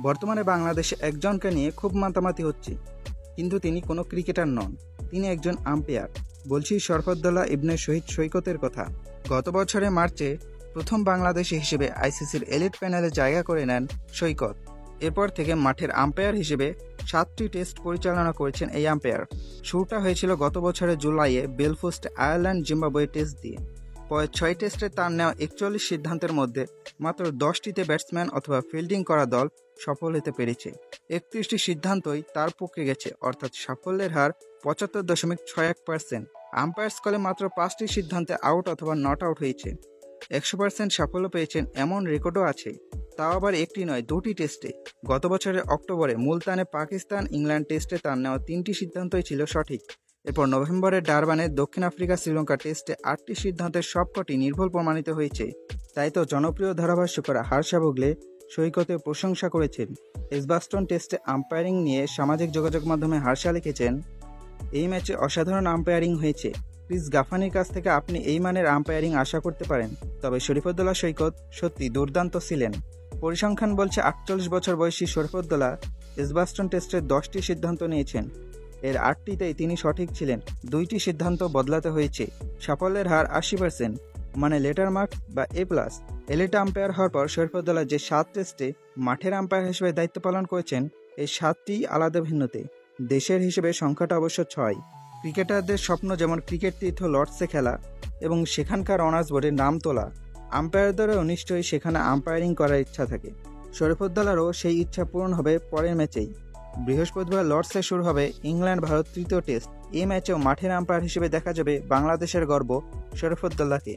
বর্তমানে বাংলাদেশে একজনকে নিয়ে খুব মাতামাতি হচ্ছে, কিন্তু তিনি কোনো ক্রিকেটার নন, তিনি একজন আম্পায়ার। বলছি শরফুদ্দোল্লাহ ইবনে শহীদ সৈকতের কথা। গত বছরের মার্চে প্রথম বাংলাদেশি হিসেবে আইসিসির এলিট প্যানেলে জায়গা করে নেন সৈকত। এরপর থেকে মাঠের আম্পায়ার হিসেবে 7টি টেস্ট পরিচালনা করেছেন এই আম্পায়ার। শুরুটা হয়েছিল গত বছরের জুলাইয়ে বেলফাস্টে আয়ারল্যান্ড জিম্বাবুয়ে টেস্ট দিয়ে। পরে 6 টেস্টে তার নেওয়া 41 সিদ্ধান্তের মধ্যে মাত্র 10টিতে ব্যাটসম্যান অথবা ফিল্ডিং করা দল সফল হতে পেরেছে। 31টি সিদ্ধান্তই তার পক্ষে গেছে, অর্থাৎ সাফল্যের হার 75.61%। আম্পায়ার্স কলে মাত্র 5টি সিদ্ধান্তে আউট অথবা নট আউট হয়েছে। 100% সাফল্য পেয়েছেন এমন রেকর্ডও আছে, তাও আবার একটি নয়, 2টি টেস্টে। গত বছরের অক্টোবরে মুলতানে পাকিস্তান ইংল্যান্ড টেস্টে তার নেওয়া 3টি সিদ্ধান্তই ছিল সঠিক। এরপর নভেম্বরের ডারবানে দক্ষিণ আফ্রিকা শ্রীলঙ্কা টেস্টে 8টি সিদ্ধান্তের সবকটি নির্ভুল প্রমাণিত হয়েছে। তাই তো জনপ্রিয় ধারাভাষ্যকার হার্ষা ভোগলে সৈকতের প্রশংসা করেছেন। এজবাস্টন টেস্টে আম্পায়ারিং নিয়ে সামাজিক যোগাযোগ মাধ্যমে হার্ষা লিখেছেন, এই ম্যাচে অসাধারণ আম্পায়ারিং হয়েছে। ক্রিস গাফানির কাছ থেকে আপনি এই মানের আম্পায়ারিং আশা করতে পারেন। তবে শরীফুদ্দোল্লাহ সৈকত সত্যি দুর্দান্ত ছিলেন। পরিসংখ্যান বলছে 48 বছর বয়সী শরীফুদ্দোল্লাহ এজবাস্টন টেস্টের 10টি সিদ্ধান্ত নিয়েছেন। এর 8টিতেই তিনি সঠিক ছিলেন, 2টি সিদ্ধান্ত বদলাতে হয়েছে। সাফল্যের হার 80%, মানে লেটার মার্ক বা A+। এলিট আম্পায়ার হওয়ার পর শরীফুদ্দোল্লাহ যে 7 টেস্টে মাঠের আম্পায়ার হিসেবে দায়িত্ব পালন করেছেন, এই 7টি আলাদা ভিন্নতে। দেশের হিসেবে সংখ্যাটা অবশ্য 6। ক্রিকেটারদের স্বপ্ন যেমন ক্রিকেট তীর্থ লর্ডসে খেলা এবং সেখানকার অনার্স বোর্ডে নাম তোলা, আম্পায়ারদেরও নিশ্চয়ই সেখানে আম্পায়ারিং করার ইচ্ছা থাকে। শরীফুদ্দোল্লাহরও সেই ইচ্ছা পূরণ হবে পরের ম্যাচেই। বৃহস্পতিবার লর্ডসে শুরু হবে ইংল্যান্ড ভারত তৃতীয় টেস্ট। এই ম্যাচেও মাঠের আম্পায়ার হিসেবে দেখা যাবে বাংলাদেশের গর্ব শরীফুদ্দোল্লাহকে।